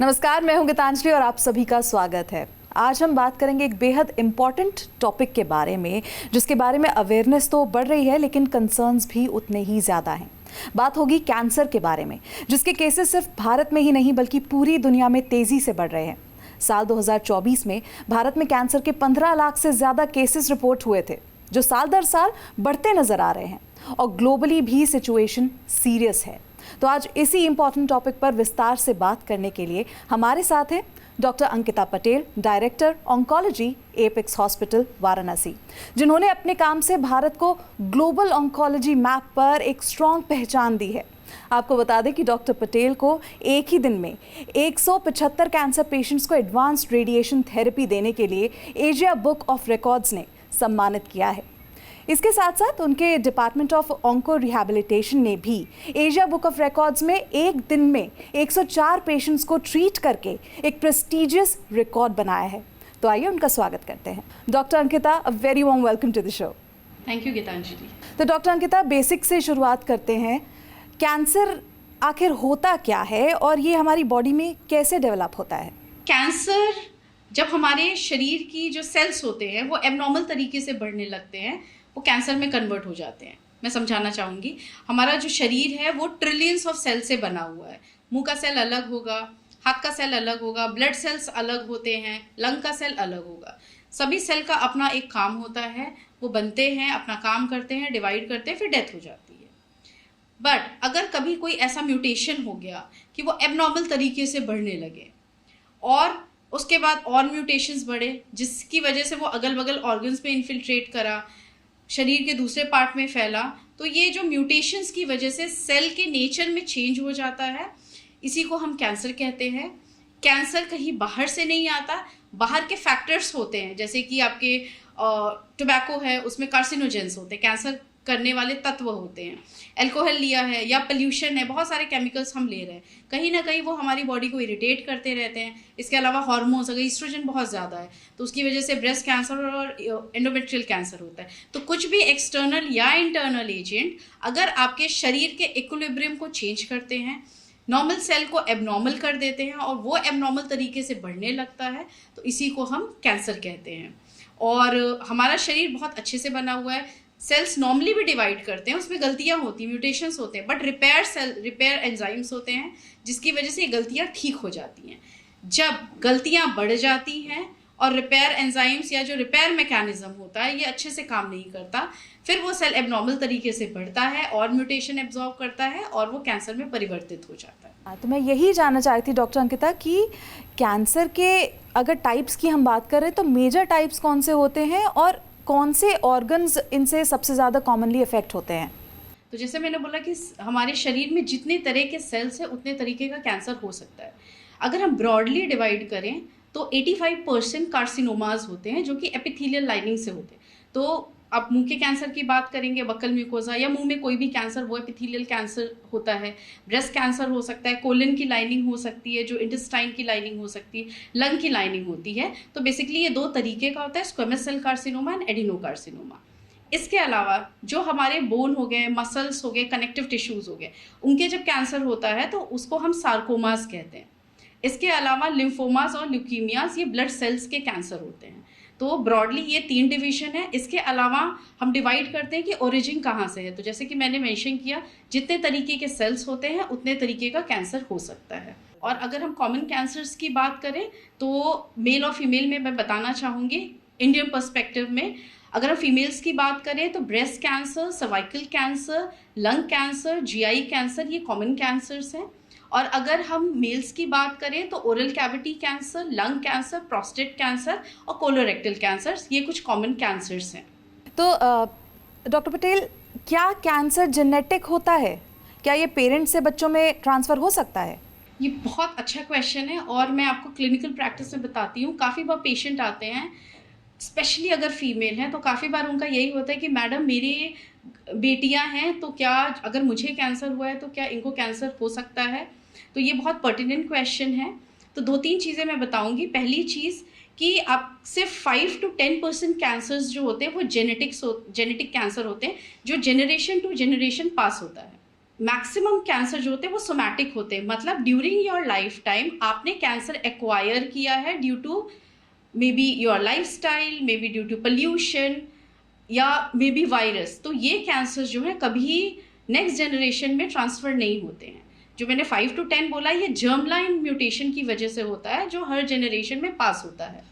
नमस्कार, मैं हूं गीतांजलि और आप सभी का स्वागत है। आज हम बात करेंगे एक बेहद इम्पॉर्टेंट टॉपिक के बारे में, जिसके बारे में अवेयरनेस तो बढ़ रही है लेकिन कंसर्न्स भी उतने ही ज़्यादा हैं। बात होगी कैंसर के बारे में, जिसके केसेस सिर्फ भारत में ही नहीं बल्कि पूरी दुनिया में तेज़ी से बढ़ रहे हैं। साल 2024 में भारत में कैंसर के 15 लाख से ज़्यादा केसेस रिपोर्ट हुए थे, जो साल दर साल बढ़ते नज़र आ रहे हैं और ग्लोबली भी सिचुएशन सीरियस है। तो आज इसी इम्पॉर्टेंट टॉपिक पर विस्तार से बात करने के लिए हमारे साथ हैं doctor Ankita Patel, director oncology apex hospital Varanasi, जिन्होंने अपने काम से भारत को ग्लोबल ऑन्कोलॉजी मैप पर एक स्ट्रॉन्ग पहचान दी है। आपको बता दें कि डॉक्टर पटेल को एक ही दिन में 175 कैंसर पेशेंट्स को एडवांस्ड रेडिएशन थेरेपी देने के लिए एशिया बुक ऑफ रिकॉर्ड्स ने सम्मानित किया है। इसके साथ साथ उनके डिपार्टमेंट ऑफ ऑन्को रिहैबिलिटेशन ने भी एशिया बुक ऑफ रिकॉर्ड्स में एक दिन में 104 पेशेंट्स को ट्रीट करके एक प्रेस्टिजियस रिकॉर्ड बनाया है। तो आइए उनका स्वागत करते हैं। Doctor Ankita, a very warm welcome to the show. Thank you Geetanjali. तो डॉक्टर अंकिता, बेसिक से शुरुआत करते हैं। कैंसर आखिर होता क्या है और ये हमारी बॉडी में कैसे डेवलप होता है? कैंसर जब हमारे शरीर की जो सेल्स होते हैं वो एबनॉर्मल तरीके से बढ़ने लगते हैं, वो कैंसर में कन्वर्ट हो जाते हैं। मैं समझाना चाहूँगी, हमारा जो शरीर है वो ट्रिलियंस ऑफ सेल से बना हुआ है। मुंह का सेल अलग होगा, हाथ का सेल अलग होगा, ब्लड सेल्स अलग होते हैं, लंग का सेल अलग होगा। सभी सेल का अपना एक काम होता है, वो बनते हैं, अपना काम करते हैं, डिवाइड करते हैं, फिर डेथ हो जाती है। बट अगर कभी कोई ऐसा म्यूटेशन हो गया कि वो एबनॉर्मल तरीके से बढ़ने लगे और उसके बाद और म्यूटेशंस बढ़े, जिसकी वजह से वो अगल बगल ऑर्गन्स में इन्फिल्ट्रेट करा, शरीर के दूसरे पार्ट में फैला, तो ये जो म्यूटेशंस की वजह से सेल के नेचर में चेंज हो जाता है, इसी को हम कैंसर कहते हैं। कैंसर कहीं बाहर से नहीं आता, बाहर के फैक्टर्स होते हैं, जैसे कि आपके टोबैको है, उसमें कार्सिनोजेंस होते हैं, कैंसर करने वाले तत्व होते हैं। अल्कोहल लिया है या पोल्यूशन है, बहुत सारे केमिकल्स हम ले रहे हैं, कहीं ना कहीं वो हमारी बॉडी को इरिटेट करते रहते हैं। इसके अलावा हार्मोन्स, अगर ईस्ट्रोजन बहुत ज़्यादा है तो उसकी वजह से ब्रेस्ट कैंसर और एंडोमेट्रियल कैंसर होता है। तो कुछ भी एक्सटर्नल या इंटरनल एजेंट अगर आपके शरीर के इक्विलिब्रियम को चेंज करते हैं, नॉर्मल सेल को एबनॉर्मल कर देते हैं और वो एबनॉर्मल तरीके से बढ़ने लगता है, तो इसी को हम कैंसर कहते हैं। और हमारा शरीर बहुत अच्छे से बना हुआ है, सेल्स नॉर्मली भी डिवाइड करते हैं, उसमें गलतियां होती हैं, म्यूटेशंस होते हैं, बट रिपेयर एंजाइम्स होते हैं, जिसकी वजह से ये गलतियां ठीक हो जाती हैं। जब गलतियां बढ़ जाती हैं और रिपेयर एंजाइम्स या जो रिपेयर मैकेनिज्म होता है ये अच्छे से काम नहीं करता, फिर वो सेल एबनॉर्मल तरीके से बढ़ता है और म्यूटेशन एब्जॉर्ब करता है और वो कैंसर में परिवर्तित हो जाता है। तो मैं यही जानना चाह रही थी डॉक्टर अंकिता कि कैंसर के अगर टाइप्स की हम बात करें तो मेजर टाइप्स कौन से होते हैं और कौन से ऑर्गन्स इनसे सबसे ज़्यादा कॉमनली इफेक्ट होते हैं? तो जैसे मैंने बोला कि हमारे शरीर में जितने तरह के सेल्स हैं उतने तरीके का कैंसर हो सकता है। अगर हम ब्रॉडली डिवाइड करें तो 85% कार्सिनोमाज होते हैं, जो कि एपिथेलियल लाइनिंग से होते हैं। तो आप मुंह के कैंसर की बात करेंगे, बक्कल म्यूकोजा या मुंह में कोई भी कैंसर, वो एपिथेलियल कैंसर होता है। ब्रेस्ट कैंसर हो सकता है, कोलन की लाइनिंग हो सकती है, जो इंटेस्टाइन की लाइनिंग हो सकती है, लंग की लाइनिंग होती है। तो बेसिकली ये दो तरीके का होता है, squamous cell carcinoma and adenocarcinoma. इसके अलावा जो हमारे बोन हो गए, मसल्स हो गए, कनेक्टिव टिश्यूज हो गए, उनके जब कैंसर होता है तो उसको हम सार्कोमास कहते हैं। इसके अलावा लिम्फोमास और ल्यूकीमियाज, ये ब्लड सेल्स के कैंसर होते हैं। तो ब्रॉडली ये 3 डिवीजन है। इसके अलावा हम डिवाइड करते हैं कि ओरिजिन कहाँ से है। तो जैसे कि मैंने मेंशन किया, जितने तरीके के सेल्स होते हैं उतने तरीके का कैंसर हो सकता है। और अगर हम कॉमन कैंसर्स की बात करें तो मेल और फीमेल में मैं बताना चाहूँगी इंडियन पर्सपेक्टिव में। अगर हम फीमेल्स की बात करें तो breast cancer, cervical cancer, lung cancer, GI cancer, ये कॉमन कैंसर्स हैं। और अगर हम मेल्स की बात करें तो oral cavity cancer, lung cancer, prostate cancer और कोलोरेक्टल कैंसर्स, ये कुछ कॉमन कैंसर्स हैं। तो डॉक्टर पटेल, क्या कैंसर जेनेटिक होता है? क्या ये पेरेंट्स से बच्चों में ट्रांसफ़र हो सकता है? ये बहुत अच्छा क्वेश्चन है और मैं आपको क्लिनिकल प्रैक्टिस में बताती हूँ। काफ़ी बार पेशेंट आते हैं, स्पेशली अगर फीमेल हैं, तो काफ़ी बार उनका यही होता है कि मैडम मेरी बेटियां हैं, तो क्या अगर मुझे कैंसर हुआ है तो क्या इनको कैंसर हो सकता है? तो ये बहुत पर्टिनेंट क्वेश्चन है। तो 2-3 चीज़ें मैं बताऊंगी। पहली चीज़ कि आप सिर्फ 5 to 10% कैंसर्स जो होते हैं वो जेनेटिक कैंसर होते हैं, जो जनरेशन टू जनरेशन पास होता है। मैक्सिमम कैंसर जो होते हैं वो सोमैटिक होते हैं, मतलब ड्यूरिंग योर लाइफ टाइम आपने कैंसर एक्वायर किया है due to maybe your lifestyle, maybe due to pollution या मे बी वायरस। तो ये कैंसर जो है कभी नेक्स्ट जनरेशन में ट्रांसफर नहीं होते हैं। जो मैंने 5 to 10 बोला, ये जर्म लाइन म्यूटेशन की वजह से होता है जो हर जनरेशन में पास होता है।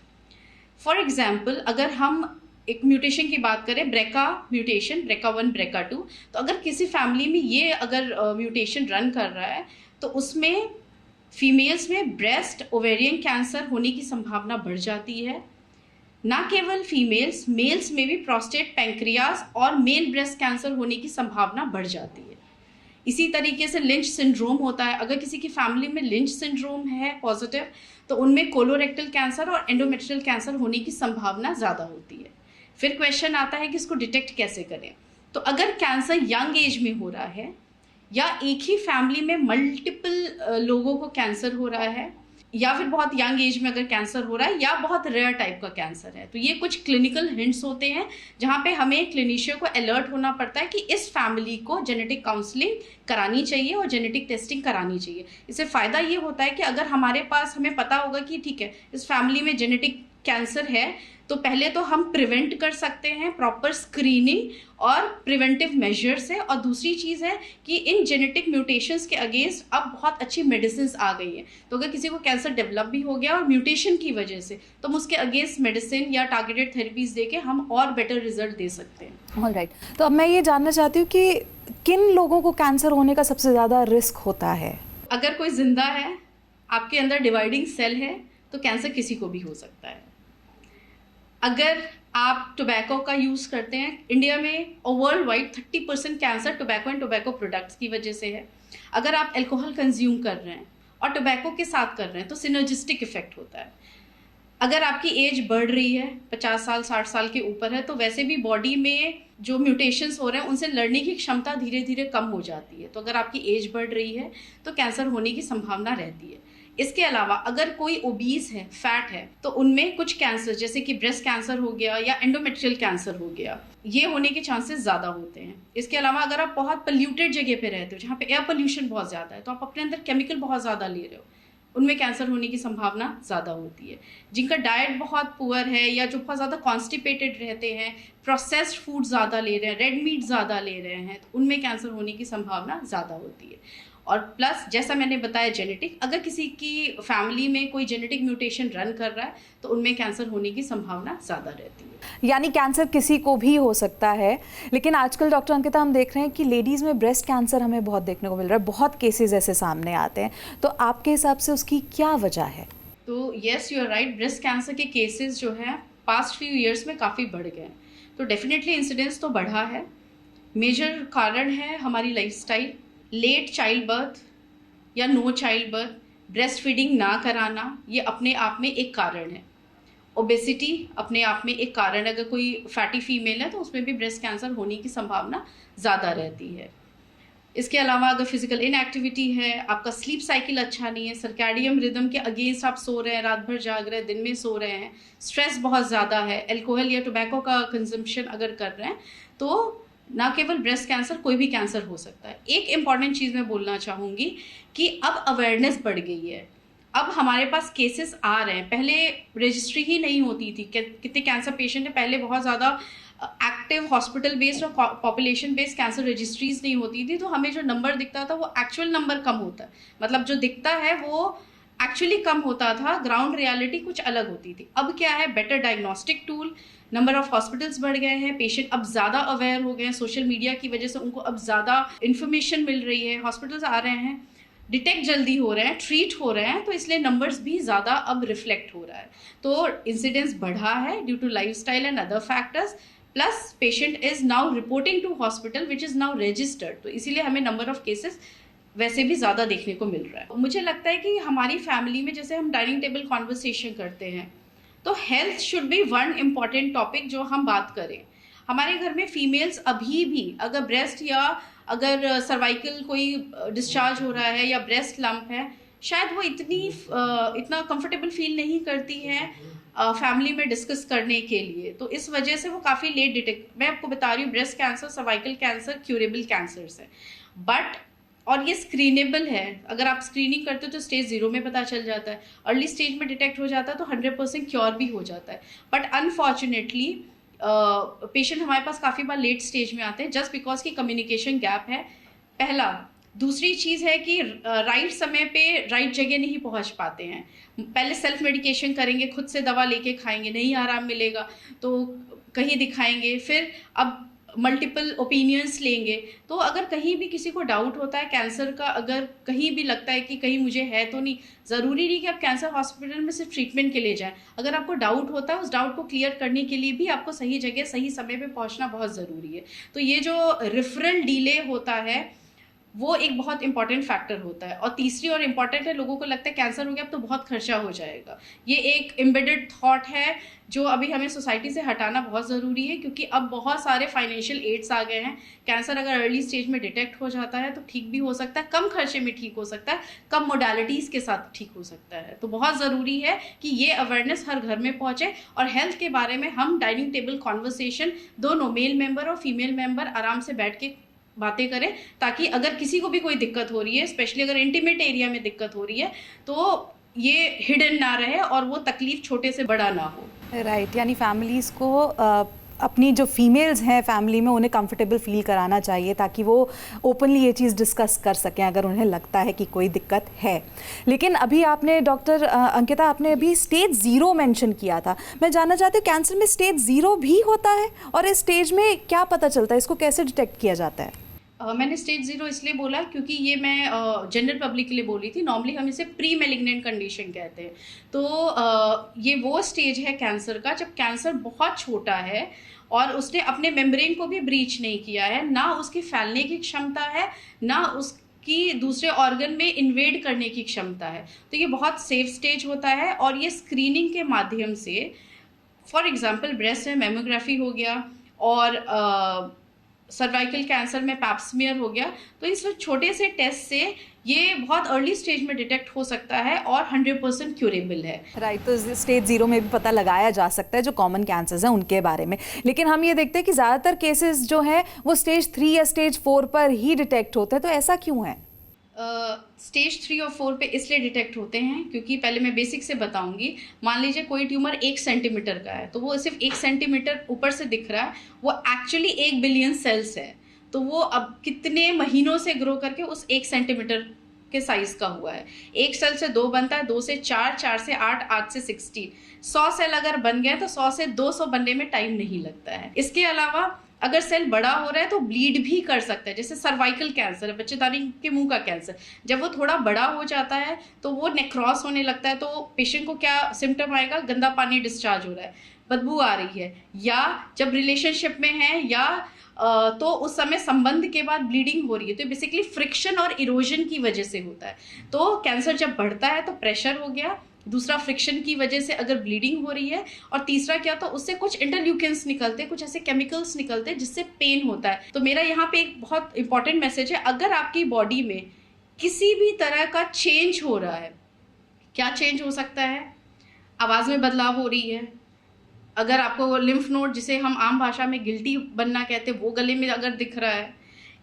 फॉर एग्जाम्पल, अगर हम एक म्यूटेशन की बात करें, ब्रेका म्यूटेशन, BRCA1 BRCA2, तो अगर किसी फैमिली में ये अगर म्यूटेशन रन कर रहा है तो उसमें फीमेल्स में ब्रेस्ट ओवेरियन कैंसर होने की संभावना बढ़ जाती है। ना केवल फीमेल्स, मेल्स में भी प्रोस्टेट, पैंक्रियास और मेल ब्रेस्ट कैंसर होने की संभावना बढ़ जाती है। इसी तरीके से लिंच सिंड्रोम होता है। अगर किसी की फैमिली में लिंच सिंड्रोम है पॉजिटिव, तो उनमें कोलोरेक्टल कैंसर और एंडोमेट्रियल कैंसर होने की संभावना ज़्यादा होती है। फिर क्वेश्चन आता है कि इसको डिटेक्ट कैसे करें। तो अगर कैंसर यंग एज में हो रहा है या एक ही फैमिली में मल्टीपल लोगों को कैंसर हो रहा है, या फिर बहुत यंग एज में अगर कैंसर हो रहा है, या बहुत रेयर टाइप का कैंसर है, तो ये कुछ क्लिनिकल हिंट्स होते हैं जहाँ पे हमें क्लिनिशियन को अलर्ट होना पड़ता है कि इस फैमिली को जेनेटिक काउंसलिंग करानी चाहिए और जेनेटिक टेस्टिंग करानी चाहिए। इससे फ़ायदा ये होता है कि अगर हमारे पास, हमें पता होगा कि ठीक है इस फैमिली में जेनेटिक कैंसर है, तो पहले तो हम प्रिवेंट कर सकते हैं प्रॉपर स्क्रीनिंग और प्रिवेंटिव मेजर से। और दूसरी चीज़ है कि इन जेनेटिक म्यूटेशंस के अगेंस्ट अब बहुत अच्छी मेडिसिन आ गई है। तो अगर किसी को कैंसर डेवलप भी हो गया और म्यूटेशन की वजह से, तो हम उसके अगेंस्ट मेडिसिन या टारगेटेड थेरेपीज देके हम और बेटर रिजल्ट दे सकते हैं। ऑलराइट, तो अब मैं ये जानना चाहती हूँ कि किन लोगों को कैंसर होने का सबसे ज़्यादा रिस्क होता है? अगर कोई जिंदा है, आपके अंदर डिवाइडिंग सेल है, तो कैंसर किसी को भी हो सकता है। अगर आप टोबैको का यूज़ करते हैं, इंडिया में और world wide 30% cancer tobacco and tobacco products की वजह से है। अगर आप अल्कोहल कंज्यूम कर रहे हैं और टोबैको के साथ कर रहे हैं, तो सिनर्जिस्टिक इफेक्ट होता है। अगर आपकी एज बढ़ रही है, 50 साल 60 साल के ऊपर है, तो वैसे भी बॉडी में जो म्यूटेशंस हो रहे हैं उनसे लड़ने की क्षमता धीरे धीरे कम हो जाती है। तो अगर आपकी एज बढ़ रही है तो कैंसर होने की संभावना रहती है। इसके अलावा अगर कोई ओबीज है, फैट है, तो उनमें कुछ कैंसर जैसे कि ब्रेस्ट कैंसर हो गया या एंडोमेट्रियल कैंसर हो गया, ये होने के चांसेस ज़्यादा होते हैं। इसके अलावा अगर आप बहुत पोल्यूटेड जगह पे रहते हो, जहाँ पे एयर पोल्यूशन बहुत ज़्यादा है, तो आप अपने अंदर केमिकल बहुत ज़्यादा ले रहे हो, उनमें कैंसर होने की संभावना ज़्यादा होती है। जिनका डाइट बहुत पुअर है या जो बहुत ज़्यादा कॉन्स्टिपेटेड रहते हैं, प्रोसेस्ड फूड ज़्यादा ले रहे हैं, रेड मीट ज़्यादा ले रहे हैं, तो उनमें कैंसर होने की संभावना ज़्यादा होती है। और प्लस जैसा मैंने बताया जेनेटिक, अगर किसी की फैमिली में कोई जेनेटिक म्यूटेशन रन कर रहा है तो उनमें कैंसर होने की संभावना ज़्यादा रहती है। यानी कैंसर किसी को भी हो सकता है, लेकिन आजकल डॉक्टर अंकिता हम देख रहे हैं कि लेडीज़ में ब्रेस्ट कैंसर हमें बहुत देखने को मिल रहा है, बहुत केसेस ऐसे सामने आते हैं, तो आपके हिसाब से उसकी क्या वजह है? तो yes, you are right, breast cancer के केसेस जो है पास्ट फ्यू ईयर्स में काफ़ी बढ़ गए हैं। तो डेफिनेटली इंसिडेंस तो बढ़ा है। मेजर कारण है हमारी लाइफस्टाइल, लेट चाइल्ड बर्थ या no childbirth, breastfeeding ना कराना, ये अपने आप में एक कारण है। ओबेसिटी अपने आप में एक कारण है। अगर कोई फैटी फीमेल है तो उसमें भी ब्रेस्ट कैंसर होने की संभावना ज़्यादा रहती है। इसके अलावा अगर फिजिकल इनएक्टिविटी है, आपका स्लीप साइकिल अच्छा नहीं है, सर्कैडियन रिदम के अगेंस्ट आप सो रहे हैं, रात भर जाग रहे हैं, दिन में सो रहे हैं, स्ट्रेस बहुत ज़्यादा है, अल्कोहल या टोबैको का कंजम्पशन अगर कर रहे हैं, तो ना केवल ब्रेस्ट कैंसर, कोई भी कैंसर हो सकता है। एक इम्पॉर्टेंट चीज़ मैं बोलना चाहूँगी कि अब अवेयरनेस बढ़ गई है। अब हमारे पास केसेस आ रहे हैं, पहले रजिस्ट्री ही नहीं होती थी। कितने कैंसर पेशेंट है, पहले बहुत ज़्यादा एक्टिव हॉस्पिटल बेस्ड और पॉपुलेशन बेस्ड कैंसर रजिस्ट्रीज नहीं होती थी, तो हमें जो नंबर दिखता था वो एक्चुअल नंबर कम होता है, मतलब जो दिखता है वो एक्चुअली कम होता था, ग्राउंड रियलिटी कुछ अलग होती थी। अब क्या है, better diagnostic tool, number of hospitals बढ़ गए हैं, पेशेंट अब ज़्यादा अवेयर हो गए हैं, सोशल मीडिया की वजह से उनको अब ज़्यादा इन्फॉर्मेशन मिल रही है, हॉस्पिटल्स आ रहे हैं, डिटेक्ट जल्दी हो रहे हैं, ट्रीट हो रहे हैं, तो इसलिए नंबर्स भी ज़्यादा अब रिफ्लेक्ट हो रहा है। तो इंसिडेंस बढ़ा है due to lifestyle and other factors, plus patient is now reporting to hospital which is now registered, तो इसीलिए हमें नंबर ऑफ केसेस वैसे भी ज़्यादा देखने को मिल रहा है। मुझे लगता है कि हमारी फैमिली में जैसे हम डाइनिंग टेबल कॉन्वर्सेशन करते हैं, तो health should be one important topic जो हम बात करें। हमारे घर में फीमेल्स अभी भी अगर ब्रेस्ट या अगर सर्वाइकल कोई डिस्चार्ज हो रहा है या ब्रेस्ट लंप है, शायद वो इतना कंफर्टेबल फील नहीं करती है फैमिली में डिस्कस करने के लिए, तो इस वजह से वो काफ़ी लेट डिटेक्ट। मैं आपको बता रही हूँ, breast cancer, cervical cancer curable cancers है, बट और ये स्क्रीनेबल है। अगर आप स्क्रीनिंग करते हो तो स्टेज 0 में पता चल जाता है, अर्ली स्टेज में डिटेक्ट हो जाता है तो 100% क्योर भी हो जाता है। बट अनफॉर्चुनेटली पेशेंट हमारे पास काफ़ी बार लेट स्टेज में आते हैं जस्ट बिकॉज की कम्युनिकेशन गैप है, पहला। दूसरी चीज़ है कि राइट समय पे राइट जगह नहीं पहुंच पाते हैं। पहले सेल्फ मेडिकेशन करेंगे, खुद से दवा लेके खाएंगे, नहीं आराम मिलेगा तो कहीं दिखाएंगे, फिर अब मल्टीपल ओपिनियंस लेंगे। तो अगर कहीं भी किसी को डाउट होता है कैंसर का, अगर कहीं भी लगता है कि कहीं मुझे है तो नहीं, ज़रूरी नहीं कि आप कैंसर हॉस्पिटल में सिर्फ ट्रीटमेंट के लिए जाएं। अगर आपको डाउट होता है, उस डाउट को क्लियर करने के लिए भी आपको सही जगह सही समय पे पहुंचना बहुत ज़रूरी है। तो ये जो रेफरल डिले होता है वो एक बहुत इंपॉर्टेंट फैक्टर होता है। और तीसरी और इम्पॉर्टेंट है, लोगों को लगता है कैंसर हो गया अब तो बहुत खर्चा हो जाएगा। ये एक एम्बेडेड थॉट है जो अभी हमें सोसाइटी से हटाना बहुत ज़रूरी है, क्योंकि अब बहुत सारे फाइनेंशियल एड्स आ गए हैं। कैंसर अगर अर्ली स्टेज में डिटेक्ट हो जाता है तो ठीक भी हो सकता है, कम खर्चे में ठीक हो सकता है, कम मोडालिटीज़ के साथ ठीक हो सकता है। तो बहुत ज़रूरी है कि ये अवेयरनेस हर घर में पहुँचे और हेल्थ के बारे में हम डाइनिंग टेबल कॉन्वर्सेशन दोनों मेल मेंबर और फीमेल मेंबर आराम से बैठ के बातें करें, ताकि अगर किसी को भी कोई दिक्कत हो रही है, स्पेशली अगर इंटीमेट एरिया में दिक्कत हो रही है, तो ये हिडन ना रहे और वो तकलीफ छोटे से बड़ा ना हो। राइट, यानी फैमिलीज़ को अपनी जो फीमेल्स हैं फैमिली में उन्हें कंफर्टेबल फील कराना चाहिए ताकि वो ओपनली ये चीज़ डिस्कस कर सकें अगर उन्हें लगता है कि कोई दिक्कत है। लेकिन अभी आपने डॉक्टर अंकिता, आपने अभी स्टेज 0 मेंशन किया था। मैं जानना चाहती हूँ कैंसर में स्टेज 0 भी होता है और इस स्टेज में क्या पता चलता है, इसको कैसे डिटेक्ट किया जाता है? मैंने स्टेज 0 इसलिए बोला क्योंकि ये मैं जनरल पब्लिक के लिए बोली थी। नॉर्मली हम इसे प्री मेलिग्नेंट कंडीशन कहते हैं। तो ये वो स्टेज है कैंसर का जब कैंसर बहुत छोटा है और उसने अपने मेम्ब्रेन को भी ब्रीच नहीं किया है, ना उसकी फैलने की क्षमता है, ना उसकी दूसरे ऑर्गन में इन्वेड करने की क्षमता है। तो ये बहुत सेफ स्टेज होता है और ये स्क्रीनिंग के माध्यम से, फॉर एग्जाम्पल ब्रेस्ट में मेमोग्राफी हो गया और सर्वाइकल कैंसर में पैप्समियर हो गया, तो इस छोटे से टेस्ट से ये बहुत अर्ली स्टेज में डिटेक्ट हो सकता है और 100% क्यूरेबल है। राइट, तो स्टेज 0 में भी पता लगाया जा सकता है जो कॉमन कैंसर्स हैं उनके बारे में। लेकिन हम ये देखते हैं कि ज़्यादातर केसेस जो हैं वो स्टेज 3 या स्टेज 4 पर ही डिटेक्ट होते हैं, तो ऐसा क्यों है? स्टेज 3 और 4 पे इसलिए डिटेक्ट होते हैं क्योंकि पहले मैं बेसिक से बताऊंगी। मान लीजिए कोई ट्यूमर 1 सेंटीमीटर का है, तो वो सिर्फ 1 सेंटीमीटर ऊपर से दिख रहा है, वो एक्चुअली 1 बिलियन सेल्स है। तो वो अब कितने महीनों से ग्रो करके उस 1 सेंटीमीटर के साइज का हुआ है। 1 सेल से 2 बनता है, 2 से 4, 4 से 8, 8 से 16। 100 सेल अगर बन गए तो 100 से 200 बनने में टाइम नहीं लगता है। इसके अलावा अगर सेल बड़ा हो रहा है तो ब्लीड भी कर सकता है, जैसे सर्वाइकल कैंसर है, बच्चेदानी के मुंह का कैंसर। जब वो थोड़ा बड़ा हो जाता है तो वो नेक्रोस होने लगता है, तो पेशेंट को क्या सिम्टम आएगा? गंदा पानी डिस्चार्ज हो रहा है, बदबू आ रही है, या जब रिलेशनशिप में है या तो उस समय संबंध के बाद ब्लीडिंग हो रही है। तो बेसिकली फ्रिक्शन और इरोजन की वजह से होता है। तो कैंसर जब बढ़ता है तो प्रेशर हो गया, दूसरा फ्रिक्शन की वजह से अगर ब्लीडिंग हो रही है, और तीसरा क्या, तो उससे कुछ इंटरल्यूकिन्स निकलते हैं, कुछ ऐसे केमिकल्स निकलते हैं जिससे पेन होता है। तो मेरा यहाँ पे एक बहुत इंपॉर्टेंट मैसेज है, अगर आपकी बॉडी में किसी भी तरह का चेंज हो रहा है, क्या चेंज हो सकता है? आवाज़ में बदलाव हो रही है, अगर आपको लिम्फ नोड, जिसे हम आम भाषा में गिल्टी बनना कहते हैं, वो गले में अगर दिख रहा है,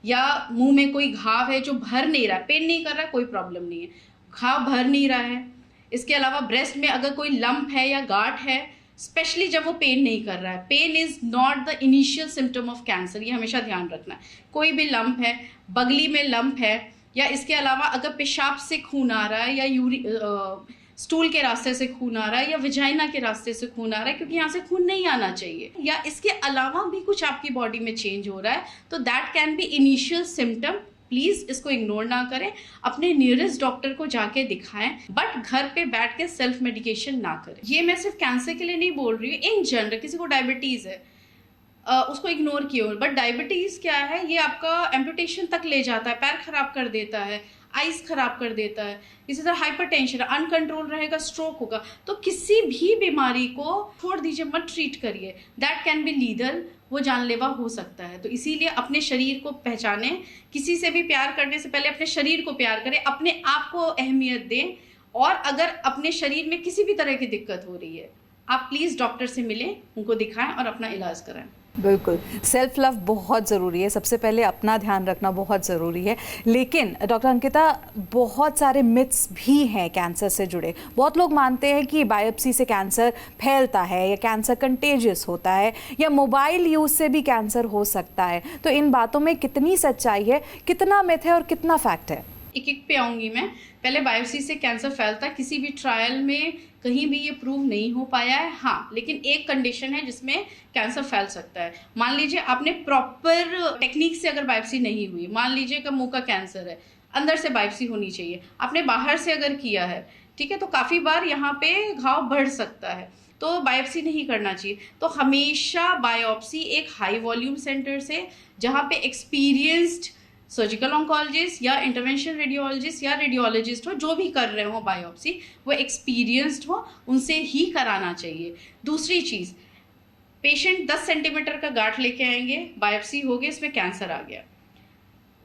या मुंह में कोई घाव है जो भर नहीं रहा है, पेन नहीं कर रहा है, कोई प्रॉब्लम नहीं है, घाव भर नहीं रहा है। इसके अलावा ब्रेस्ट में अगर कोई लंप है या गांठ है, स्पेशली जब वो पेन नहीं कर रहा है, pain is not the initial symptom of cancer, ये हमेशा ध्यान रखना है। कोई भी लंप है, बगली में लंप है, या इसके अलावा अगर पेशाब से खून आ रहा है, या स्टूल के रास्ते से खून आ रहा है, या विजाइना के रास्ते से खून आ रहा है, क्योंकि यहाँ से खून नहीं आना चाहिए, या इसके अलावा भी कुछ आपकी बॉडी में चेंज हो रहा है, तो that can be initial symptom. Please इसको इग्नोर ना करें, अपने नियरेस्ट डॉक्टर को जाके दिखाएं, बट घर पे बैठ के सेल्फ मेडिकेशन ना करें। ये मैं सिर्फ कैंसर के लिए नहीं बोल रही हूँ, इन जनरल किसी को डायबिटीज है उसको इग्नोर किए, बट डायबिटीज क्या है, ये आपका एम्पुटेशन तक ले जाता है, पैर खराब कर देता है, आइज खराब कर देता है। इसी तरह हाइपरटेंशन, अनकंट्रोल रहेगा, स्ट्रोक होगा। तो किसी भी बीमारी को छोड़ दीजिए, मत ट्रीट करिए, दैट कैन बी लीदल, वो जानलेवा हो सकता है। तो इसीलिए अपने शरीर को पहचानें, किसी से भी प्यार करने से पहले अपने शरीर को प्यार करें, अपने आप को अहमियत दें, और अगर अपने शरीर में किसी भी तरह की दिक्कत हो रही है, आप प्लीज़ डॉक्टर से मिलें, उनको दिखाएं और अपना इलाज कराएं। बिल्कुल, सेल्फ लव बहुत ज़रूरी है, सबसे पहले अपना ध्यान रखना बहुत ज़रूरी है। लेकिन डॉक्टर अंकिता, बहुत सारे मिथ्स भी हैं कैंसर से जुड़े। बहुत लोग मानते हैं कि बायोप्सी से कैंसर फैलता है या कैंसर कंटेजियस होता है या मोबाइल यूज़ से भी कैंसर हो सकता है। तो इन बातों में कितनी सच्चाई है, कितना मिथ है और कितना फैक्ट है? एक एक पे आऊंगी मैं। पहले बायोप्सी से कैंसर फैलता है, किसी भी ट्रायल में कहीं भी ये प्रूव नहीं हो पाया है। हाँ, लेकिन एक कंडीशन है जिसमें कैंसर फैल सकता है। मान लीजिए आपने प्रॉपर टेक्निक से अगर बायोप्सी नहीं हुई, मान लीजिए कि मुंह का कैंसर है, अंदर से बायोप्सी होनी चाहिए, आपने बाहर से अगर किया है, ठीक है, तो काफ़ी बार यहाँ पे घाव बढ़ सकता है, तो बायोप्सी नहीं करना चाहिए। तो हमेशा बायोप्सी एक हाई वॉल्यूम सेंटर से, जहाँ पे एक्सपीरियंस्ड सर्जिकल ऑन्कोलॉजिस्ट या इंटरवेंशन रेडियोलॉजिस्ट या रेडियोलॉजिस्ट हो, जो भी कर रहे हो बायोप्सी, वो एक्सपीरियंस्ड हो, उनसे ही कराना चाहिए। दूसरी चीज़, पेशेंट 10 सेंटीमीटर का गांठ लेके आएंगे, बायोप्सी हो गई, इसमें कैंसर आ गया,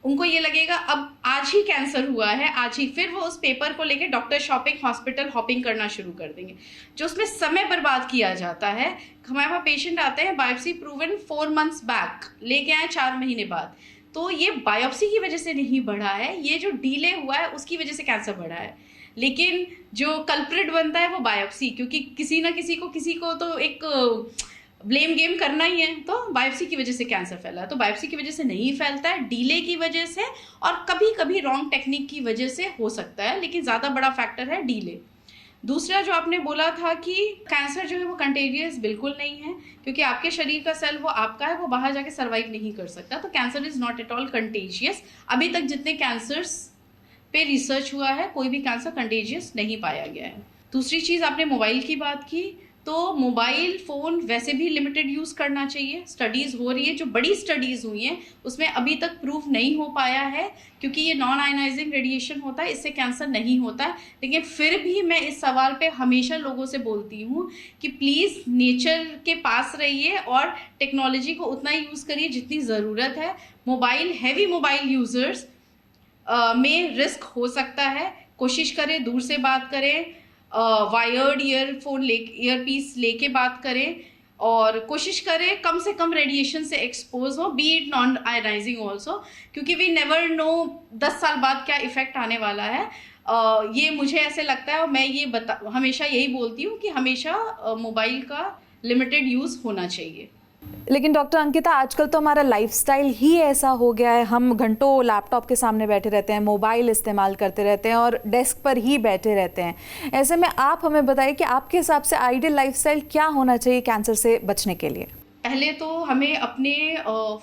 उनको ये लगेगा अब आज ही कैंसर हुआ है, आज ही, फिर वो उस पेपर को लेके डॉक्टर शॉपिंग, हॉस्पिटल हॉपिंग करना शुरू कर देंगे, जो उसमें समय बर्बाद किया जाता है। हमारे पास पेशेंट आते हैं बायोप्सी प्रूवन 4 मंथ्स बैक, लेके आए 4 महीने बाद, तो ये बायोप्सी की वजह से नहीं बढ़ा है, ये जो डिले हुआ है उसकी वजह से कैंसर बढ़ा है। लेकिन जो कल्प्रिट बनता है वो बायोप्सी, क्योंकि किसी ना किसी को तो एक ब्लेम गेम करना ही है। तो बायोप्सी की वजह से कैंसर फैला है, तो बायोप्सी की वजह से नहीं फैलता है, डिले की वजह से और कभी कभी रॉन्ग टेक्निक की वजह से हो सकता है, लेकिन ज़्यादा बड़ा फैक्टर है डिले। दूसरा जो आपने बोला था कि कैंसर जो है वो कंटेजियस, बिल्कुल नहीं है, क्योंकि आपके शरीर का सेल वो आपका है, वो बाहर जाके सर्वाइव नहीं कर सकता। तो cancer is not at all contagious. अभी तक जितने कैंसर्स पे रिसर्च हुआ है, कोई भी कैंसर कंटेजियस नहीं पाया गया है। दूसरी चीज़, आपने मोबाइल की बात की, तो मोबाइल फ़ोन वैसे भी लिमिटेड यूज़ करना चाहिए। स्टडीज़ हो रही है, जो बड़ी स्टडीज़ हुई हैं उसमें अभी तक प्रूफ नहीं हो पाया है, क्योंकि ये नॉन आयनाइजिंग रेडिएशन होता है, इससे कैंसर नहीं होता है। लेकिन फिर भी मैं इस सवाल पे हमेशा लोगों से बोलती हूँ कि प्लीज़ नेचर के पास रहिए और टेक्नोलॉजी को उतना यूज़ करिए जितनी ज़रूरत है। मोबाइल, हैवी मोबाइल यूज़र्स में रिस्क हो सकता है, कोशिश करें दूर से बात करें, वायर्ड ईयरपीस लेके बात करें, और कोशिश करें कम से कम रेडिएशन से एक्सपोज हो, B it non ionising also, क्योंकि वी नेवर नो 10 साल बाद क्या इफेक्ट आने वाला है। ये मुझे ऐसे लगता है, और मैं ये हमेशा यही बोलती हूँ कि हमेशा मोबाइल का लिमिटेड यूज़ होना चाहिए। लेकिन डॉक्टर अंकिता, आजकल तो हमारा लाइफस्टाइल ही ऐसा हो गया है, हम घंटों लैपटॉप के सामने बैठे रहते हैं, मोबाइल इस्तेमाल करते रहते हैं और डेस्क पर ही बैठे रहते हैं। ऐसे में आप हमें बताइए कि आपके हिसाब से आइडियल लाइफस्टाइल क्या होना चाहिए कैंसर से बचने के लिए? पहले तो हमें अपने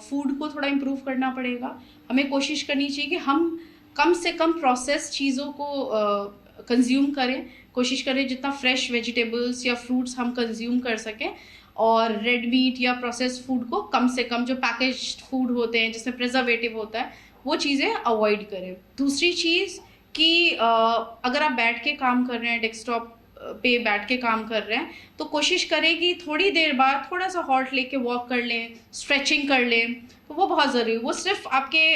फूड को थोड़ा इम्प्रूव करना पड़ेगा। हमें कोशिश करनी चाहिए कि हम कम से कम प्रोसेस चीज़ों को कंज्यूम करें, कोशिश करें जितना फ्रेश वेजिटेबल्स या फ्रूट्स हम कंज्यूम कर सकें, और रेड मीट या प्रोसेस्ड फूड को कम से कम, जो पैकेज्ड फूड होते हैं जिसमें प्रिजर्वेटिव होता है, वो चीज़ें अवॉइड करें। दूसरी चीज़ कि अगर आप बैठ के काम कर रहे हैं, डेस्कटॉप पे बैठ के काम कर रहे हैं, तो कोशिश करें कि थोड़ी देर बाद थोड़ा सा हॉल्ट लेके वॉक कर लें, स्ट्रेचिंग कर लें, तो वो बहुत ज़रूरी है। वो सिर्फ आपके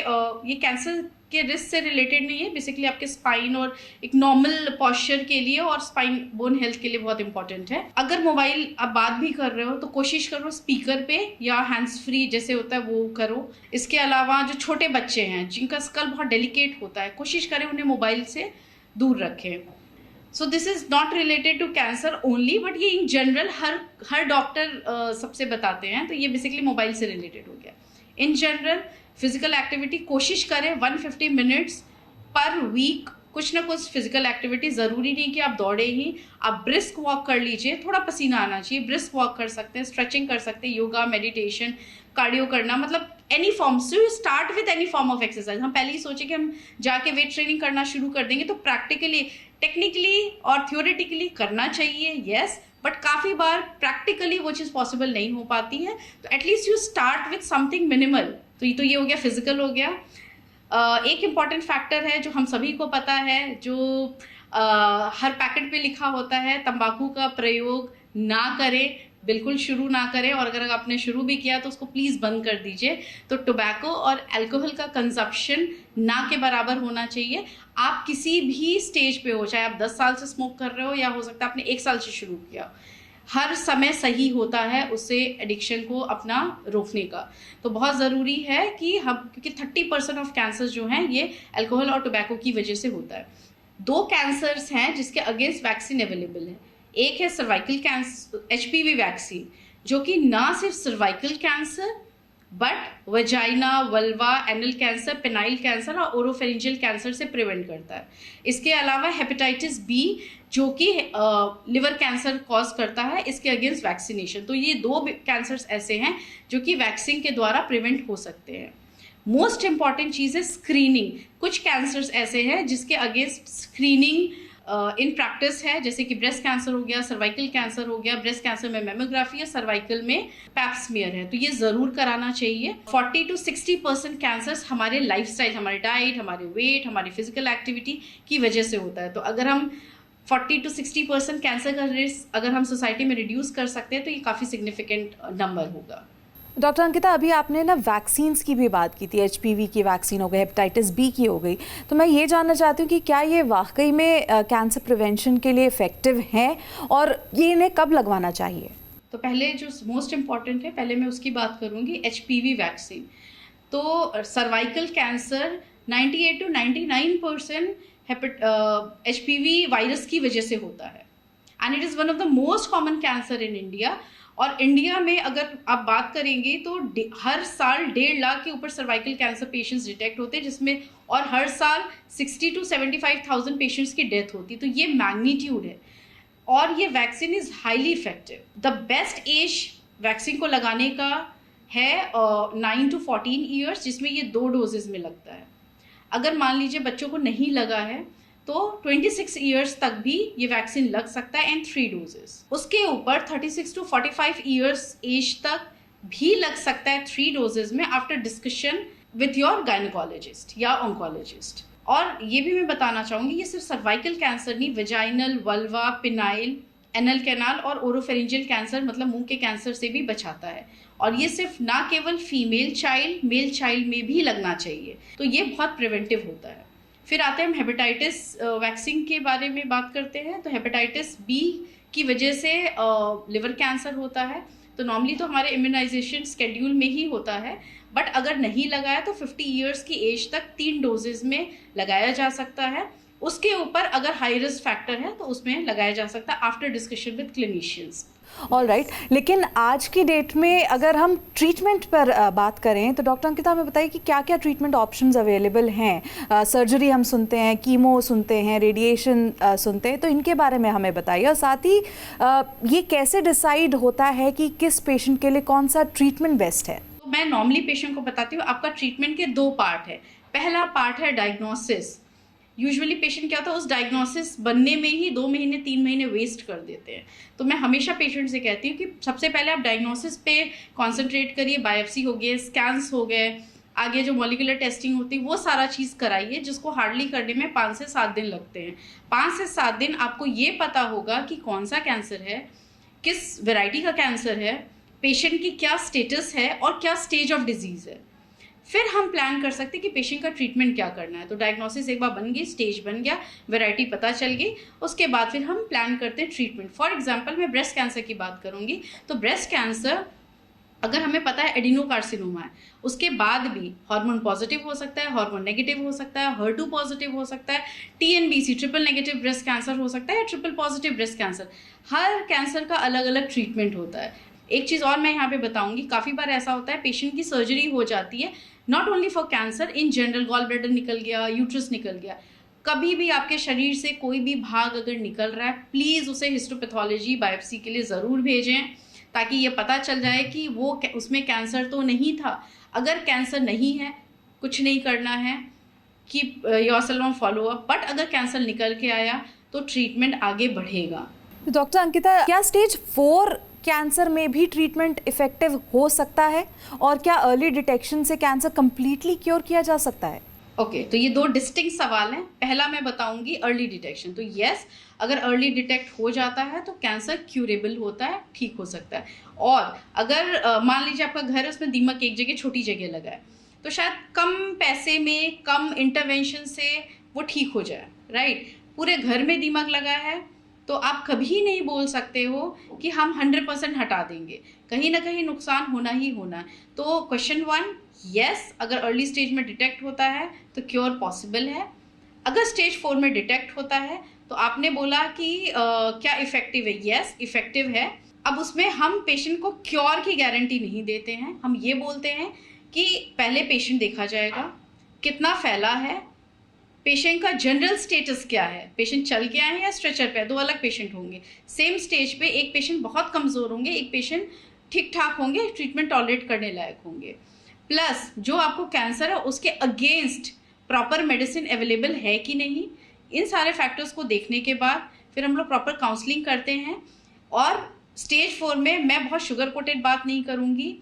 ये कैंसर के रिस्क से रिलेटेड नहीं है, बेसिकली आपके स्पाइन और एक नॉर्मल पॉस्चर के लिए और स्पाइन बोन हेल्थ के लिए बहुत इंपॉर्टेंट है। अगर मोबाइल आप बात भी कर रहे हो तो कोशिश करो स्पीकर पे या हैंड्स फ्री जैसे होता है वो करो। इसके अलावा जो छोटे बच्चे हैं जिनका स्कल बहुत डेलिकेट होता है, कोशिश करें उन्हें मोबाइल से दूर रखें। So this is not related to cancer only, but ये इन जनरल हर डॉक्टर सबसे बताते हैं, तो ये बेसिकली मोबाइल से रिलेटेड हो गया। इन जनरल फिजिकल एक्टिविटी कोशिश करें 150 मिनट्स पर वीक, कुछ ना कुछ फिजिकल एक्टिविटी, ज़रूरी नहीं कि आप दौड़े ही, आप ब्रिस्क वॉक कर लीजिए, थोड़ा पसीना आना चाहिए, ब्रिस्क वॉक कर सकते हैं, स्ट्रेचिंग कर सकते हैं, योगा, मेडिटेशन, कार्डियो करना, मतलब any form. So you start with any form of exercise. हम पहले ही सोचे कि हम जाके वेट ट्रेनिंग करना शुरू कर देंगे, तो प्रैक्टिकली, टेक्निकली और थियोरेटिकली करना चाहिए, यस, बट काफ़ी बार प्रैक्टिकली वो चीज़ पॉसिबल नहीं हो पाती है, तो at least you start with something minimal. तो ये हो गया फिजिकल हो गया। एक इम्पॉर्टेंट फैक्टर है जो हम सभी को पता है, जो हर पैकेट पे लिखा होता है, तंबाकू का प्रयोग ना करें, बिल्कुल शुरू ना करें, और अगर आपने शुरू भी किया तो उसको प्लीज़ बंद कर दीजिए। तो टोबैको और अल्कोहल का कंजप्शन ना के बराबर होना चाहिए। आप किसी भी स्टेज पे हो, चाहे आप 10 साल से स्मोक कर रहे हो या हो सकता है आपने 1 साल से शुरू किया, हर समय सही होता है उससे एडिक्शन को अपना रोकने का। तो बहुत ज़रूरी है कि हम, क्योंकि 30% ऑफ कैंसर जो हैं ये अल्कोहल और टोबैको की वजह से होता है। 2 कैंसर्स हैं जिसके अगेंस्ट वैक्सीन अवेलेबल है। एक है सर्वाइकल कैंसर HPV वैक्सीन, जो कि ना सिर्फ cervical cancer but vagina, vulva, anal cancer, penile cancer और ओरोफेरिंजियल कैंसर से प्रिवेंट करता है। इसके अलावा हेपेटाइटिस बी जो कि लिवर कैंसर कॉज करता है, इसके अगेंस्ट वैक्सीनेशन। तो ये 2 कैंसर्स ऐसे हैं जो कि वैक्सीन के द्वारा प्रिवेंट हो सकते हैं। मोस्ट इंपॉर्टेंट चीज़ है स्क्रीनिंग। कुछ कैंसर्स ऐसे हैं जिसके अगेंस्ट स्क्रीनिंग इन प्रैक्टिस है, जैसे कि ब्रेस्ट कैंसर हो गया, सर्वाइकल कैंसर हो गया। ब्रेस्ट कैंसर में मैमोग्राफी है, सर्वाइकल में पैप स्मीयर है, तो ये ज़रूर कराना चाहिए। 40 to 60% कैंसर्स हमारे लाइफस्टाइल, हमारे डाइट, हमारे वेट, हमारी फिजिकल एक्टिविटी की वजह से होता है। तो अगर हम 40 to 60% कैंसर का रिस्क अगर हम सोसाइटी में रिड्यूस कर सकते हैं तो ये काफ़ी सिग्निफिकेंट नंबर होगा। डॉक्टर अंकिता, अभी आपने ना वैक्सीन्स की भी बात की थी, HPV की वैक्सीन हो गई, हेपेटाइटिस बी की हो गई, तो मैं ये जानना चाहती हूँ कि क्या ये वाकई में कैंसर प्रिवेंशन के लिए इफ़ेक्टिव हैं और ये इन्हें कब लगवाना चाहिए? तो पहले जो मोस्ट इम्पॉर्टेंट है, पहले मैं उसकी बात करूँगी, HPV वैक्सीन। तो cervical cancer 98 to 99% HPV virus की वजह से होता है and it is one of the most common cancer in India. और इंडिया में अगर आप बात करेंगे तो हर साल 1.5 लाख के ऊपर सर्वाइकल कैंसर पेशेंट्स डिटेक्ट होते हैं, जिसमें और हर साल 60 to 75,000 पेशेंट्स की डेथ होती है। तो ये मैग्नीट्यूड है और ये vaccine is highly effective. The best age vaccine को लगाने का है 9 to 14 ईयर्स, जिसमें ये 2 डोजेज में लगता है। अगर मान लीजिए बच्चों को नहीं लगा है तो 26 ईयर्स तक भी ये वैक्सीन लग सकता है एंड 3 डोजेस। उसके ऊपर 36 to 45 ईयर्स एज तक भी लग सकता है 3 डोजेज में, after discussion with your gynaecologist या ऑन्कोलॉजिस्ट। और ये भी मैं बताना चाहूँगी, ये सिर्फ सर्वाइकल कैंसर नहीं, vaginal, vulva, phenyl, anal canal और ओरोफेरिंजियल कैंसर मतलब मुंह के कैंसर से भी बचाता है। और ये सिर्फ ना केवल फीमेल चाइल्ड, मेल चाइल्ड में भी लगना चाहिए, तो ये बहुत प्रिवेंटिव होता है। फिर आते हैं हम हेपेटाइटिस वैक्सीन के बारे में बात करते हैं। तो हेपेटाइटिस बी की वजह से लिवर कैंसर होता है। तो नॉर्मली तो हमारे इम्यूनाइजेशन स्केड्यूल में ही होता है, बट अगर नहीं लगाया तो 50 ईयर्स की एज तक 3 डोजेज में लगाया जा सकता है। उसके ऊपर अगर हाई रिस्क फैक्टर है तो उसमें लगाया जा सकता है after discussion with clinicians. Alright, लेकिन आज की डेट में अगर हम ट्रीटमेंट पर बात करें तो डॉक्टर अंकिता हमें बताइए कि क्या क्या ट्रीटमेंट ऑप्शंस अवेलेबल हैं। सर्जरी हम सुनते हैं, कीमो सुनते हैं, रेडिएशन सुनते हैं, तो इनके बारे में हमें बताइए। और साथ ही ये कैसे डिसाइड होता है कि किस पेशेंट के लिए कौन सा ट्रीटमेंट बेस्ट है? तो मैं नॉर्मली पेशेंट को बताती हूँ, आपका ट्रीटमेंट के 2 पार्ट है। पहला पार्ट है डायग्नोसिस। यूजुअली पेशेंट क्या होता है, उस डायग्नोसिस बनने में ही 2 महीने 3 महीने वेस्ट कर देते हैं। तो मैं हमेशा पेशेंट से कहती हूँ कि सबसे पहले आप डायग्नोसिस पे कॉन्सेंट्रेट करिए। बायोप्सी हो गए, स्कैन्स हो गए, आगे जो मॉलिक्यूलर टेस्टिंग होती है वो सारा चीज़ कराइए, जिसको हार्डली करने में 5 से 7 दिन लगते हैं। 5 से 7 दिन आपको ये पता होगा कि कौन सा कैंसर है, किस वेराइटी का कैंसर है, पेशेंट की क्या स्टेटस है और क्या स्टेज ऑफ डिजीज़ है। फिर हम प्लान कर सकते हैं कि पेशेंट का ट्रीटमेंट क्या करना है। तो डायग्नोसिस एक बार बन गई, स्टेज बन गया, वैरायटी पता चल गई, उसके बाद फिर हम प्लान करते हैं ट्रीटमेंट। फॉर एग्जांपल मैं ब्रेस्ट कैंसर की बात करूंगी। तो ब्रेस्ट कैंसर अगर हमें पता है एडिनोकार्सिनोमा है, उसके बाद भी हार्मोन पॉजिटिव हो सकता है, हार्मोन नेगेटिव हो सकता है, HER2 पॉजिटिव हो सकता है, TNBC triple negative breast cancer हो सकता है, या ट्रिपल पॉजिटिव ब्रेस्ट कैंसर। हर कैंसर का अलग अलग ट्रीटमेंट होता है। एक चीज़ और मैं यहाँ पे बताऊंगी, काफ़ी बार ऐसा होता है पेशेंट की सर्जरी हो जाती है, not only for cancer, in general gall bladder निकल गया, यूट्रस निकल गया, कभी भी आपके शरीर से कोई भी भाग अगर निकल रहा है, प्लीज़ उसे हिस्टोपैथोलॉजी बायोप्सी के लिए ज़रूर भेजें, ताकि ये पता चल जाए कि वो उसमें कैंसर तो नहीं था। अगर कैंसर नहीं है, कुछ नहीं करना है, keep yourself on follow up, but अगर कैंसर निकल के आया तो ट्रीटमेंट आगे बढ़ेगा। डॉक्टर अंकिता, क्या स्टेज 4 कैंसर में भी ट्रीटमेंट इफेक्टिव हो सकता है और क्या अर्ली डिटेक्शन से कैंसर कंप्लीटली क्योर किया जा सकता है? ओके, तो ये 2 डिस्टिंक्ट सवाल हैं। पहला मैं बताऊंगी अर्ली डिटेक्शन। तो यस, अगर अर्ली डिटेक्ट हो जाता है तो कैंसर क्यूरेबल होता है, ठीक हो सकता है। और अगर मान लीजिए आपका घर है, उसमें दीमक एक जगह छोटी जगह लगा है, तो शायद कम पैसे में, कम इंटरवेंशन से वो ठीक हो जाए, राइट। पूरे घर में दीमक लगा है तो आप कभी नहीं बोल सकते हो कि हम 100% हटा देंगे, कहीं ना कहीं नुकसान होना ही होना है। तो क्वेश्चन 1, यस, अगर अर्ली स्टेज में डिटेक्ट होता है तो क्योर पॉसिबल है। अगर स्टेज 4 में डिटेक्ट होता है तो आपने बोला कि क्या इफेक्टिव है, यस इफेक्टिव है। अब उसमें हम पेशेंट को क्योर की गारंटी नहीं देते हैं, हम ये बोलते हैं कि पहले पेशेंट देखा जाएगा, कितना फैला है, पेशेंट का जनरल स्टेटस क्या है, पेशेंट चल के आए हैं या स्ट्रेचर पे, 2 अलग पेशेंट होंगे। सेम स्टेज पे एक पेशेंट बहुत कमज़ोर होंगे, एक पेशेंट ठीक ठाक होंगे, ट्रीटमेंट टॉलरेट करने लायक होंगे। प्लस जो आपको कैंसर है उसके अगेंस्ट प्रॉपर मेडिसिन अवेलेबल है कि नहीं, इन सारे फैक्टर्स को देखने के बाद फिर हम लोग प्रॉपर काउंसलिंग करते हैं। और स्टेज 4 में मैं बहुत शुगर कोटेड बात नहीं करूँगी,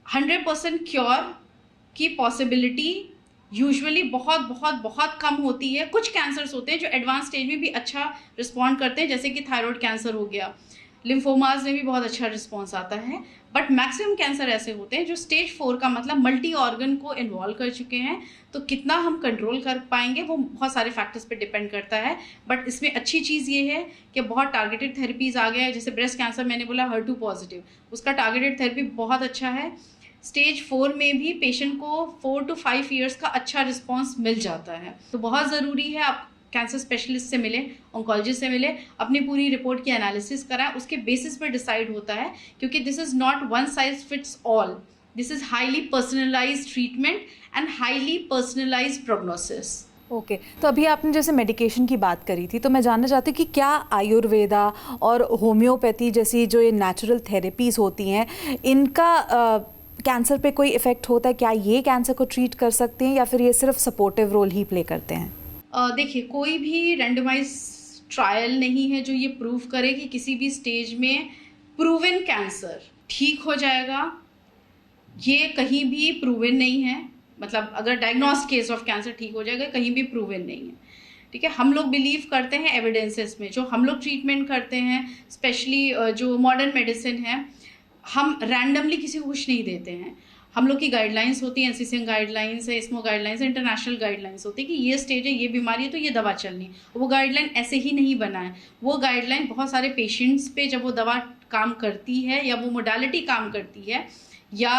100% क्योर की पॉसिबिलिटी यूजुअली बहुत बहुत बहुत कम होती है। कुछ कैंसर्स होते हैं जो एडवांस स्टेज में भी अच्छा रिस्पॉन्ड करते हैं, जैसे कि थायराइड कैंसर हो गया, लिम्फोमास में भी बहुत अच्छा रिस्पॉन्स आता है। बट मैक्सिमम कैंसर ऐसे होते हैं जो स्टेज 4 का मतलब मल्टी ऑर्गन को इन्वॉल्व कर चुके हैं। तो कितना हम कंट्रोल कर पाएंगे वो बहुत सारे फैक्टर्स पे डिपेंड करता है। बट इसमें अच्छी चीज़ ये है कि बहुत टारगेटेड थेरेपीज़ आ गया है, जैसे ब्रेस्ट कैंसर मैंने बोला HER2 पॉजिटिव, उसका टारगेटेड थेरेपी बहुत अच्छा है। स्टेज 4 में भी पेशेंट को 4 to 5 ईयर्स का अच्छा रिस्पॉन्स मिल जाता है। तो बहुत ज़रूरी है आप कैंसर स्पेशलिस्ट से मिले, ऑन्कोलॉजिस्ट से मिले, अपनी पूरी रिपोर्ट की एनालिसिस कराएं, उसके बेसिस पर डिसाइड होता है, क्योंकि this is not one size fits all, this is highly personalised treatment and highly personalised prognosis. Okay तो अभी आपने जैसे मेडिकेशन की बात करी थी, तो मैं जानना चाहती हूँ कि क्या आयुर्वेदा और होम्योपैथी जैसी जो ये नेचुरल थेरेपीज़ होती हैं, इनका कैंसर पे कोई इफ़ेक्ट होता है? क्या ये कैंसर को ट्रीट कर सकते हैं या फिर ये सिर्फ सपोर्टिव रोल ही प्ले करते हैं? देखिए, कोई भी रैंडमाइज ट्रायल नहीं है जो ये प्रूव करे कि किसी भी स्टेज में प्रूवन कैंसर ठीक हो जाएगा। ये कहीं भी प्रूवन नहीं है, मतलब अगर डायग्नोस्ड केस ऑफ कैंसर ठीक हो जाएगा, कहीं भी प्रूवन नहीं है। ठीक है, हम लोग बिलीव करते हैं एविडेंसेस में। जो हम लोग ट्रीटमेंट करते हैं, स्पेशली जो मॉडर्न मेडिसिन है, हम रैंडमली किसी को कुछ नहीं देते हैं। हम लोग की गाइडलाइंस होती है, NCCN गाइडलाइंस है, ISMO गाइडलाइंस है, इंटरनेशनल गाइडलाइंस होती है कि ये स्टेज है, ये बीमारी है तो ये दवा चलनी है। वो गाइडलाइन ऐसे ही नहीं बना है, वो गाइडलाइन बहुत सारे पेशेंट्स पे जब वो दवा काम करती है या वो मोडालिटी काम करती है या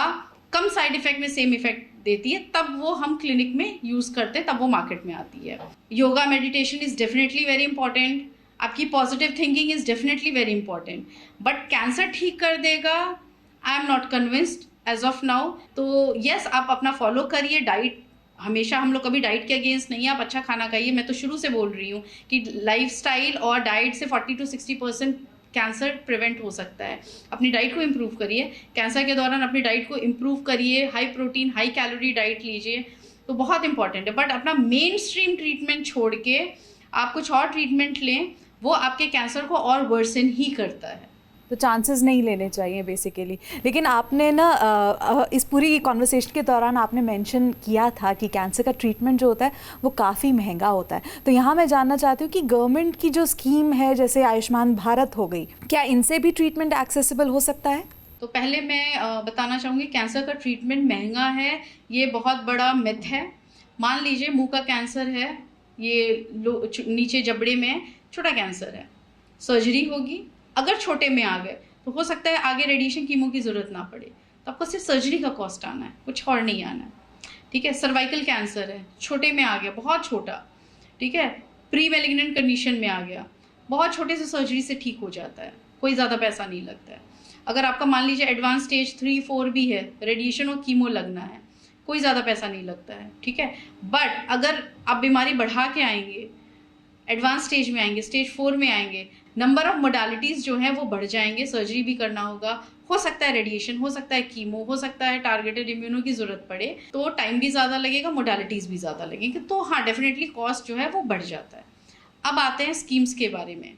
कम साइड इफेक्ट में सेम इफेक्ट देती है, तब वो हम क्लिनिक में यूज़ करते हैं, तब वो मार्केट में आती है। Yoga meditation is definitely very important, आपकी positive thinking is definitely very important, but cancer ठीक कर देगा, I am not convinced as of now. तो यस, आप अपना फॉलो करिए डाइट, हमेशा हम लोग कभी डाइट के अगेंस्ट नहीं है, आप अच्छा खाना खाइए। मैं तो शुरू से बोल रही हूँ कि लाइफस्टाइल और डाइट से 40 to 60% कैंसर प्रिवेंट हो सकता है। अपनी डाइट को इम्प्रूव करिए, कैंसर के दौरान अपनी डाइट को इम्प्रूव करिए, high protein high calorie diet लीजिए, तो बहुत इंपॉर्टेंट है। बट अपना मेन स्ट्रीम ट्रीटमेंट छोड़ के आप कुछ और ट्रीटमेंट लें, वो आपके कैंसर को और वर्सन ही करता है। तो चांसेस नहीं लेने चाहिए बेसिकली। लेकिन आपने ना इस पूरी कॉन्वर्सेशन के दौरान आपने मेंशन किया था कि कैंसर का ट्रीटमेंट जो होता है वो काफ़ी महंगा होता है। तो यहाँ मैं जानना चाहती हूँ कि गवर्नमेंट की जो स्कीम है, जैसे आयुष्मान भारत हो गई, क्या इनसे भी ट्रीटमेंट एक्सेसिबल हो सकता है? तो पहले मैं बताना चाहूँगी, कैंसर का ट्रीटमेंट महंगा है, ये बहुत बड़ा मिथ है। मान लीजिए मुंह का कैंसर है, ये नीचे जबड़े में छोटा कैंसर है, सर्जरी होगी, अगर छोटे में आ गए तो हो सकता है आगे रेडिएशन कीमो की ज़रूरत ना पड़े, तो आपको सिर्फ सर्जरी का कॉस्ट आना है, कुछ और नहीं आना है। ठीक है, सर्वाइकल कैंसर है, छोटे में आ गया, बहुत छोटा, ठीक है, प्री मैलिग्नेंट कंडीशन में आ गया, बहुत छोटे से सर्जरी से ठीक हो जाता है, कोई ज़्यादा पैसा नहीं लगता है। अगर आपका मान लीजिए एडवांस स्टेज 3-4 भी है, रेडिएशन और कीमो लगना है, कोई ज़्यादा पैसा नहीं लगता है। ठीक है, बट अगर आप बीमारी बढ़ा के आएंगे, एडवांस स्टेज में आएंगे, स्टेज 4 में आएंगे, नंबर ऑफ मोडालिटीज़ जो हैं वो बढ़ जाएंगे, सर्जरी भी करना होगा, हो सकता है रेडिएशन, हो सकता है कीमो, हो सकता है टारगेटेड इम्यूनो की ज़रूरत पड़े, तो टाइम भी ज़्यादा लगेगा, मोडालिटीज़ भी ज़्यादा लगेंगे, तो हाँ डेफिनेटली कॉस्ट जो है वो बढ़ जाता है। अब आते हैं स्कीम्स के बारे में।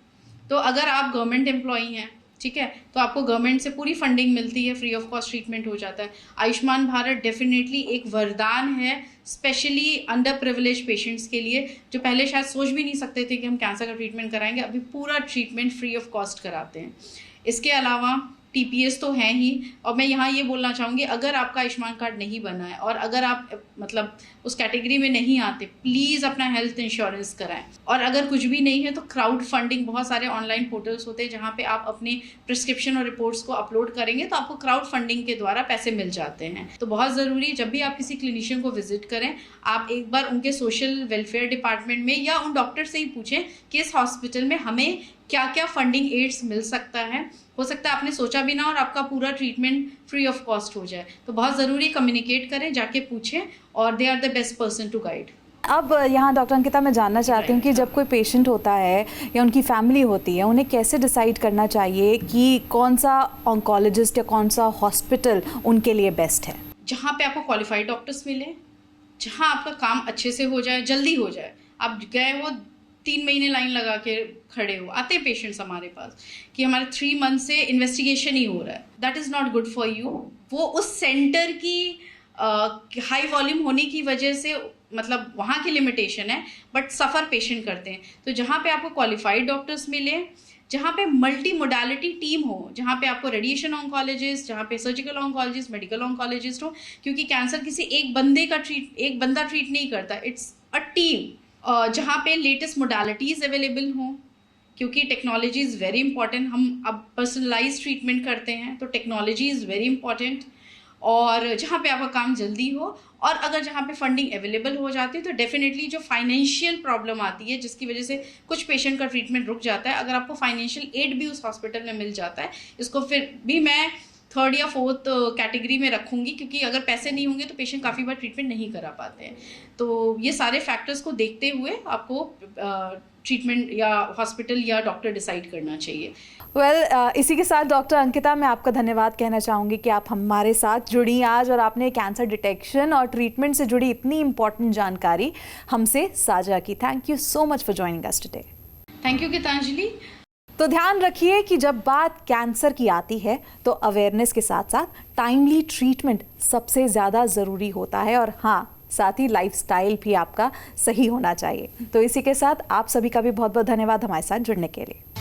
तो अगर आप गवर्नमेंट एम्प्लॉई हैं, ठीक है, तो आपको गवर्नमेंट से पूरी फंडिंग मिलती है, फ्री ऑफ कॉस्ट ट्रीटमेंट हो जाता है। आयुष्मान भारत डेफिनेटली एक वरदान है, स्पेशली अंडर प्रिविलेज पेशेंट्स के लिए, जो पहले शायद सोच भी नहीं सकते थे कि हम कैंसर का ट्रीटमेंट कराएंगे, अभी पूरा ट्रीटमेंट फ्री ऑफ कॉस्ट कराते हैं। इसके अलावा TPS तो हैं ही, और मैं यहाँ ये बोलना चाहूँगी, अगर आपका आयुष्मान कार्ड नहीं बना है और अगर आप मतलब उस कैटेगरी में नहीं आते, प्लीज़ अपना हेल्थ इंश्योरेंस कराएं। और अगर कुछ भी नहीं है तो क्राउड फंडिंग, बहुत सारे ऑनलाइन पोर्टल्स होते हैं जहाँ पे आप अपने प्रिस्क्रिप्शन और रिपोर्ट्स को अपलोड करेंगे तो आपको क्राउड फंडिंग के द्वारा पैसे मिल जाते हैं। तो बहुत ज़रूरी, जब भी आप किसी क्लिनिशियन को विजिट करें, आप एक बार उनके सोशल वेलफेयर डिपार्टमेंट में या उन डॉक्टर से ही पूछें कि इस हॉस्पिटल में हमें क्या क्या फंडिंग एड्स मिल सकता है। हो सकता है आपने सोचा भी ना और आपका पूरा ट्रीटमेंट फ्री ऑफ कॉस्ट हो जाए। तो बहुत ज़रूरी, कम्युनिकेट करें, जाके पूछें, और they are the best person to guide. अब यहाँ डॉक्टर अंकिता, मैं जानना चाहती हूँ कि जब कोई पेशेंट होता है या उनकी फैमिली होती है, उन्हें कैसे डिसाइड करना चाहिए कि कौन सा ऑन्कोलॉजिस्ट या कौन सा हॉस्पिटल उनके लिए बेस्ट है? जहाँ पे आपको क्वालिफाइड डॉक्टर्स मिले, जहाँ आपका काम अच्छे से हो जाए, जल्दी हो जाए। आप गए हो 3 महीने लाइन लगा के खड़े हो, आते हैं पेशेंट्स हमारे पास कि हमारे 3 मंथ से इन्वेस्टिगेशन ही हो रहा है। That is not good for you. वो उस सेंटर की हाई वॉल्यूम होने की वजह से, मतलब वहाँ की लिमिटेशन है, बट सफ़र पेशेंट करते हैं। तो जहाँ पे आपको क्वालिफाइड डॉक्टर्स मिले, जहाँ पे मल्टी मोडालिटी टीम हो, जहाँ पे आपको रेडिएशन ऑन्कोलॉजिस्ट, जहाँ पे सर्जिकल ऑन्कोलॉजिस्ट, मेडिकल ऑन्कोलॉजिस्ट हो, क्योंकि कैंसर किसी एक बंदा ट्रीट नहीं करता, इट्स अ टीम। जहाँ पे लेटेस्ट मोडालिटीज़ अवेलेबल हों, क्योंकि टेक्नोलॉजी इज़ वेरी इंपॉर्टेंट। हम अब पर्सनलाइज ट्रीटमेंट करते हैं, तो टेक्नोलॉजी इज़ वेरी इंपॉर्टेंट। और जहाँ पे आपका काम जल्दी हो, और अगर जहाँ पे फंडिंग अवेलेबल हो जाती है तो डेफिनेटली जो फाइनेंशियल प्रॉब्लम आती है जिसकी वजह से कुछ पेशेंट का ट्रीटमेंट रुक जाता है, अगर आपको फाइनेंशियल एड भी उस हॉस्पिटल में मिल जाता है, इसको फिर भी मैं 3rd या 4th कैटेगरी में रखूँगी, क्योंकि अगर पैसे नहीं होंगे तो पेशेंट काफ़ी बार ट्रीटमेंट नहीं करा पाते हैं। तो ये सारे फैक्टर्स को देखते हुए आपको ट्रीटमेंट या हॉस्पिटल या डॉक्टर डिसाइड करना चाहिए। इसी के साथ डॉक्टर अंकिता, मैं आपका धन्यवाद कहना चाहूँगी कि आप हमारे साथ जुड़ी आज और आपने कैंसर डिटेक्शन और ट्रीटमेंट से जुड़ी इतनी इम्पॉर्टेंट जानकारी हमसे साझा की। Thank you so much for joining us today. Thank you Geetanjali. तो ध्यान रखिए कि जब बात कैंसर की आती है तो अवेयरनेस के साथ साथ टाइमली ट्रीटमेंट सबसे ज़्यादा ज़रूरी होता है, और हाँ, साथ ही लाइफस्टाइल भी आपका सही होना चाहिए। तो इसी के साथ आप सभी का भी बहुत बहुत धन्यवाद हमारे साथ जुड़ने के लिए।